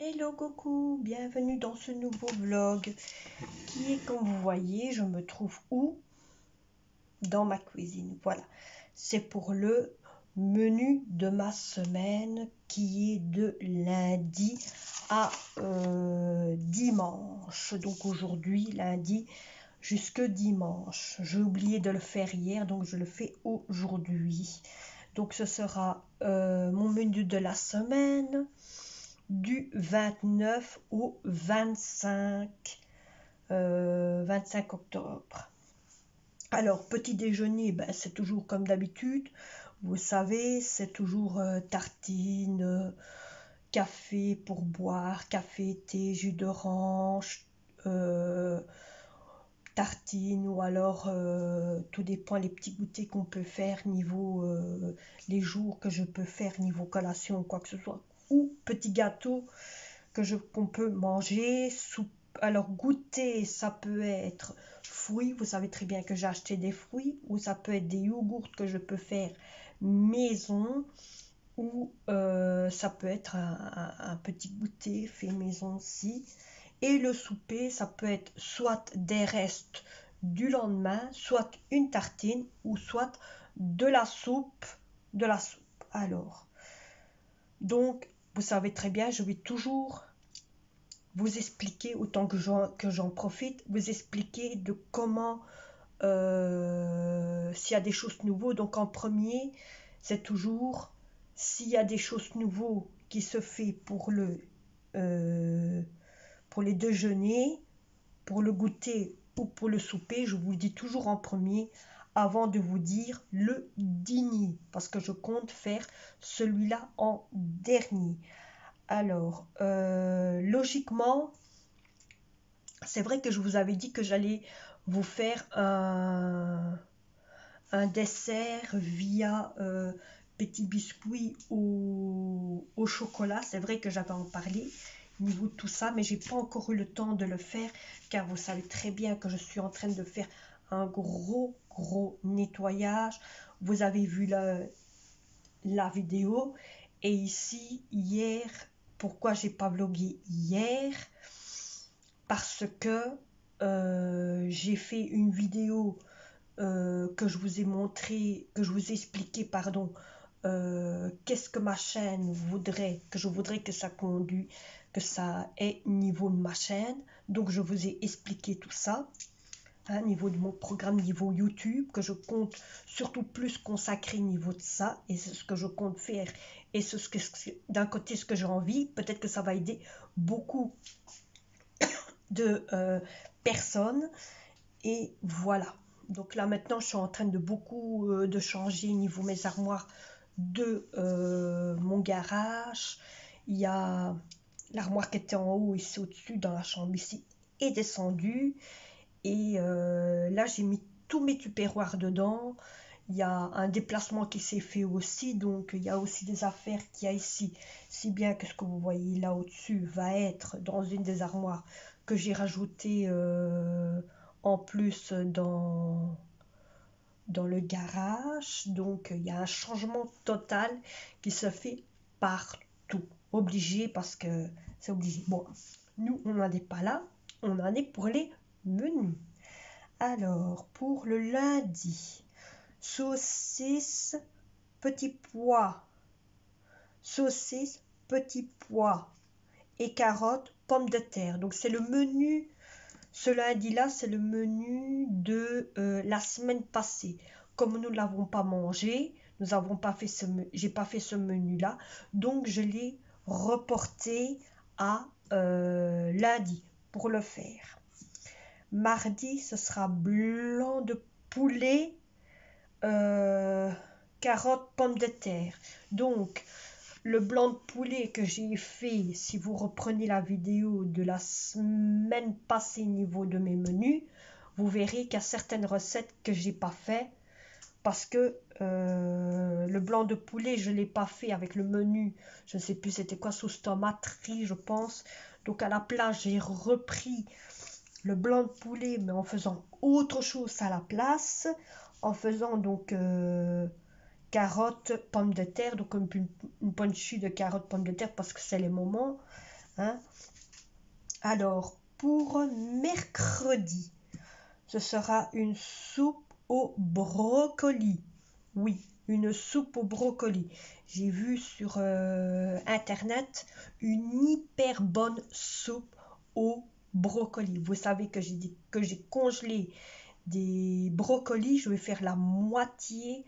Hello Goku, bienvenue dans ce nouveau vlog qui est, comme vous voyez, je me trouve où? Dans ma cuisine. Voilà, c'est pour le menu de ma semaine qui est de lundi à dimanche. Donc aujourd'hui, lundi jusque dimanche. J'ai oublié de le faire hier, donc je le fais aujourd'hui. Donc ce sera mon menu de la semaine du 29 au 25 octobre. Alors, petit déjeuner, ben, c'est toujours comme d'habitude. Vous savez, c'est toujours tartine, café pour boire, café, thé, jus d'orange, tartine ou alors tout dépend les petits goûters qu'on peut faire niveau les jours que je peux faire niveau collation ou quoi que ce soit, ou petit gâteau qu'on peut manger. Alors goûter, ça peut être fruits, vous savez très bien que j'ai acheté des fruits, ou ça peut être des yogourts que je peux faire maison, ou ça peut être un petit goûter fait maison aussi. Et le souper, ça peut être soit des restes du lendemain, soit une tartine, ou soit de la soupe. Alors, donc, vous savez très bien, je vais toujours vous expliquer, autant que j'en profite, vous expliquer de comment, s'il y a des choses nouvelles. Donc en premier, c'est toujours, s'il y a des choses nouvelles qui se fait pour les déjeuners, pour le goûter ou pour le souper, je vous le dis toujours en premier avant de vous dire le dîner, parce que je compte faire celui-là en dernier. Alors, logiquement, c'est vrai que je vous avais dit que j'allais vous faire un dessert via petit biscuit au chocolat. C'est vrai que j'avais en parlé niveau de tout ça, mais j'ai pas encore eu le temps de le faire, car vous savez très bien que je suis en train de faire un gros nettoyage. Vous avez vu la vidéo. Et ici, hier, pourquoi j'ai pas vlogué hier? Parce que j'ai fait une vidéo que je vous ai montré, que je vous ai expliqué, pardon, qu'est-ce que ma chaîne voudrait, que je voudrais que ça conduise, que ça ait niveau de ma chaîne. Donc je vous ai expliqué tout ça, hein, niveau de mon programme, niveau YouTube, que je compte surtout plus consacrer niveau de ça, et c'est ce que je compte faire, et c'est ce que d'un côté ce que j'ai envie. Peut-être que ça va aider beaucoup de personnes. Et voilà, donc là maintenant je suis en train de beaucoup de changer niveau mes armoires de mon garage. Il y a l'armoire qui était en haut, ici au-dessus dans la chambre ici, est descendue. Et là j'ai mis tous mes tupperwares dedans. Il y a un déplacement qui s'est fait aussi, donc il y a aussi des affaires qu'il y a ici, si bien que ce que vous voyez là au-dessus va être dans une des armoires que j'ai rajouté en plus dans le garage. Donc il y a un changement total qui se fait partout, obligé, parce que c'est obligé. Bon, nous on n'en est pas là, on en est pour les menus. Alors pour le lundi, saucisse, petits pois, saucisse, petits pois et carottes, pommes de terre. Donc c'est le menu, ce lundi-là, c'est le menu de la semaine passée. Comme nous ne l'avons pas mangé, nous n'avons pas fait j'ai pas fait ce menu-là, donc je l'ai reporté à lundi pour le faire. Mardi, ce sera blanc de poulet, carottes, pommes de terre. Donc, le blanc de poulet que j'ai fait, si vous reprenez la vidéo de la semaine passée niveau de mes menus, vous verrez qu'il y a certaines recettes que j'ai pas fait, parce que le blanc de poulet, je l'ai pas fait avec le menu, je ne sais plus c'était quoi, sauce tomate, riz, je pense. Donc à la place, j'ai repris le blanc de poulet, mais en faisant autre chose à la place, en faisant donc carottes, pommes de terre, donc une ponchy de carottes, pommes de terre, parce que c'est les moments, Hein? Alors, pour mercredi, ce sera une soupe au brocoli. Oui, une soupe au brocoli. J'ai vu sur internet une hyper bonne soupe au brocoli. Vous savez que j'ai congelé des brocolis. Je vais faire la moitié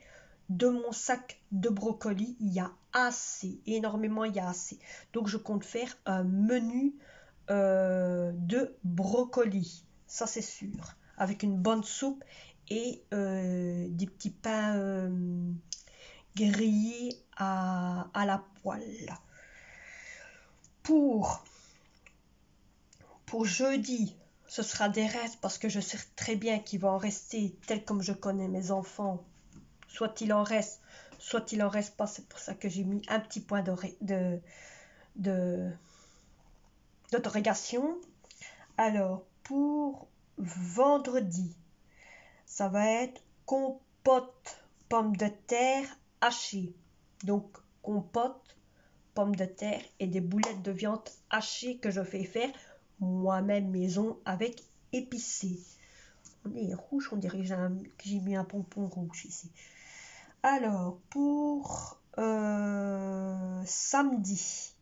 de mon sac de brocolis. Il y a assez, énormément, il y a assez. Donc je compte faire un menu de brocoli. Ça c'est sûr. Avec une bonne soupe et des petits pains grillés à la poêle. Pour jeudi, ce sera des restes parce que je sais très bien qu'il va en rester tel comme je connais mes enfants. Soit il en reste, soit il en reste pas. C'est pour ça que j'ai mis un petit point d'interrogation. Alors, pour vendredi, ça va être compote pommes de terre hachées. Donc, compote, pommes de terre et des boulettes de viande hachées que je fais faire moi-même maison avec épicé. On est rouge, on dirait que j'ai mis un pompon rouge ici. Alors, pour samedi,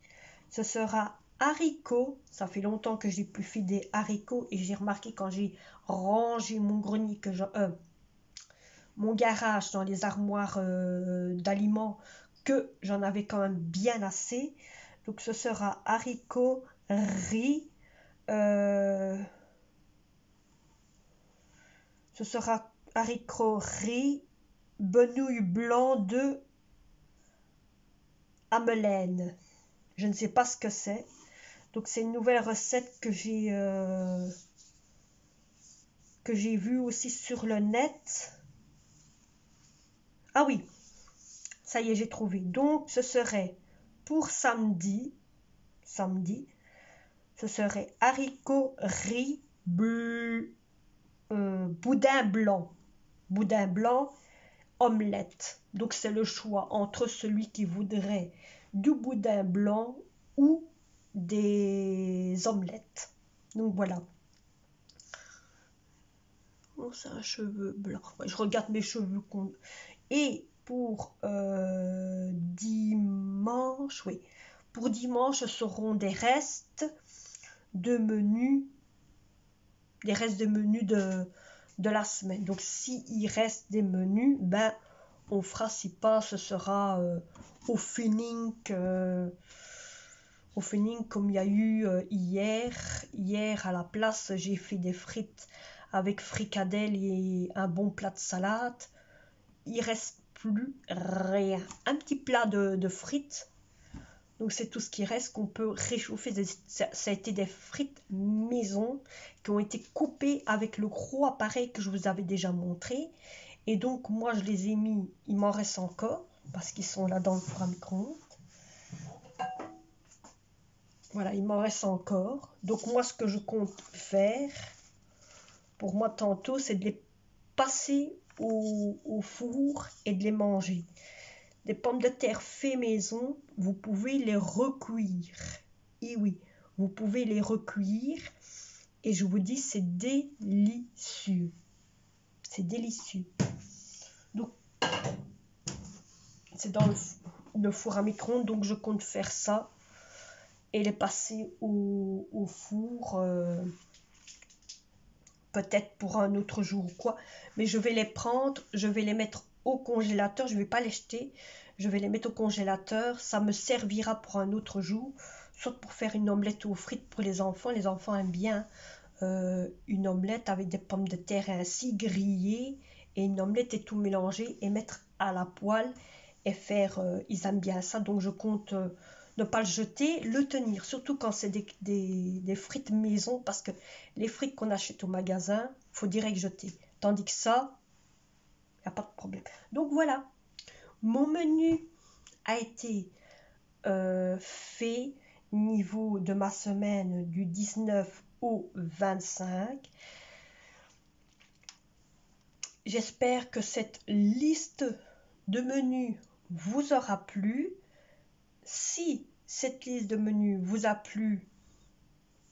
ce sera haricots. Ça fait longtemps que j'ai plus fait des haricots et j'ai remarqué quand j'ai rangé mon grenier, mon garage dans les armoires d'aliments, que j'en avais quand même bien assez. Donc ce sera haricots, riz, ce sera haricots, riz, benouilles blanc de Amelaine. Je ne sais pas ce que c'est. Donc c'est une nouvelle recette que j'ai vue aussi sur le net. Ah oui, ça y est, j'ai trouvé. Donc ce serait pour samedi, ce serait haricots, riz, boudin blanc, omelette. Donc c'est le choix entre celui qui voudrait du boudin blanc ou des omelettes. Donc voilà. Oh, c'est un cheveu blanc. Ouais, je regarde mes cheveux. Et pour dimanche, oui. Pour dimanche, ce seront des restes de menu, de la semaine. Donc s'il reste des menus, ben on fera, si pas, ce sera au feeling comme il y a eu hier. Hier à la place, j'ai fait des frites avec fricadelle et un bon plat de salade. Il reste plus rien. Un petit plat de frites. Donc c'est tout ce qui reste qu'on peut réchauffer. Ça a été des frites maison qui ont été coupées avec le gros appareil que je vous avais déjà montré. Et donc moi je les ai mis, il m'en reste encore parce qu'ils sont là dans le four à micro-ondes. Voilà, il m'en reste encore. Donc moi ce que je compte faire pour moi tantôt, c'est de les passer au four et de les manger. Des pommes de terre fait maison, vous pouvez les recuire. Et oui, vous pouvez les recuire. Et je vous dis, c'est délicieux. C'est délicieux. Donc, c'est dans le four à micro-ondes, donc je compte faire ça et les passer au four, peut-être pour un autre jour ou quoi. Mais je vais les prendre, je vais les mettre au congélateur, je ne vais pas les jeter, je vais les mettre au congélateur, ça me servira pour un autre jour, soit pour faire une omelette aux frites pour les enfants aiment bien une omelette avec des pommes de terre ainsi grillées, et une omelette et tout mélangé et mettre à la poêle et faire, ils aiment bien ça, donc je compte ne pas le jeter, le tenir, surtout quand c'est des frites maison, parce que les frites qu'on achète au magasin, il faut direct jeter, tandis que ça, il n'y a pas de problème. Donc voilà, mon menu a été fait niveau de ma semaine du 19 au 25. J'espère que cette liste de menus vous aura plu. Si cette liste de menus vous a plu,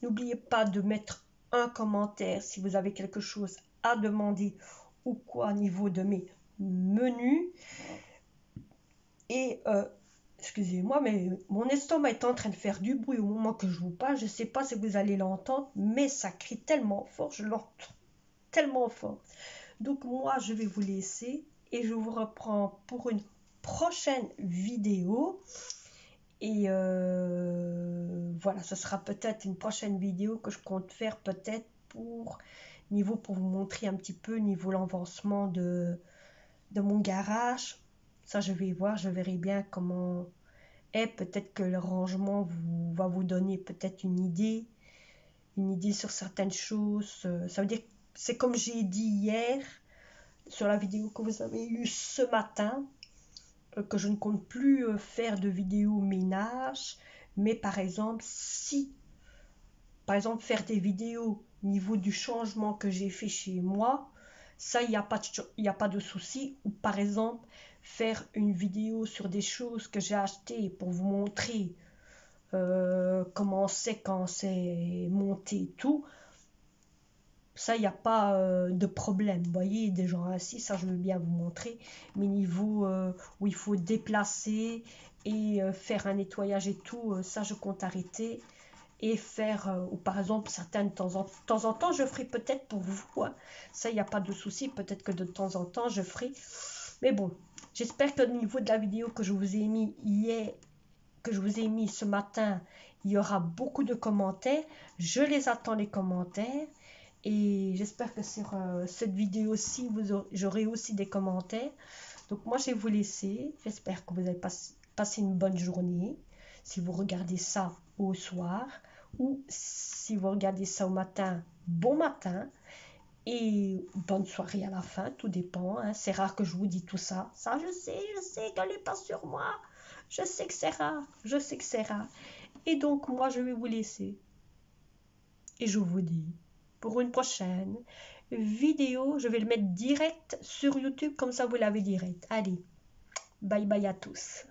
N'oubliez pas de mettre un commentaire si vous avez quelque chose à demander ou quoi au niveau de mes menus. Et excusez-moi, mais mon estomac est en train de faire du bruit au moment que je vous parle. Je ne sais pas si vous allez l'entendre, mais ça crie tellement fort, je l'entends tellement fort. Donc moi, je vais vous laisser et je vous reprends pour une prochaine vidéo. Et voilà, ce sera peut-être une prochaine vidéo que je compte faire peut-être pour vous montrer un petit peu niveau l'avancement de mon garage. Ça, je vais voir, je verrai bien comment est. Peut-être que le rangement va vous donner peut-être une idée sur certaines choses. Ça veut dire, c'est comme j'ai dit hier sur la vidéo que vous avez eue ce matin, que je ne compte plus faire de vidéos ménage, mais par exemple, faire des vidéos au niveau du changement que j'ai fait chez moi, ça, il n'y a pas de souci. Ou par exemple, faire une vidéo sur des choses que j'ai achetées pour vous montrer comment c'est quand c'est monté et tout. Ça, il n'y a pas de problème. Vous voyez, des gens assis, ça, je veux bien vous montrer. Mais niveau où il faut déplacer et faire un nettoyage et tout, ça, je compte arrêter. Et faire, ou par exemple, certains de temps en temps, je ferai peut-être pour vous. Hein. Ça, il n'y a pas de souci. Peut-être que de temps en temps, je ferai. Mais bon, j'espère que au niveau de la vidéo que je vous ai mis hier, que je vous ai mis ce matin, il y aura beaucoup de commentaires. Je les attends, les commentaires. Et j'espère que sur cette vidéo-ci, j'aurai aussi des commentaires. Donc moi, je vais vous laisser. J'espère que vous avez passé une bonne journée. Si vous regardez ça au soir ou si vous regardez ça au matin, bon matin. Et bonne soirée à la fin, tout dépend. Hein. C'est rare que je vous dis tout ça. Ça, je sais, gueulez pas sur moi. Je sais que c'est rare, je sais que c'est rare. Et donc, moi, je vais vous laisser. Et je vous dis, pour une prochaine vidéo, je vais le mettre direct sur YouTube, comme ça vous l'avez direct. Allez, bye bye à tous.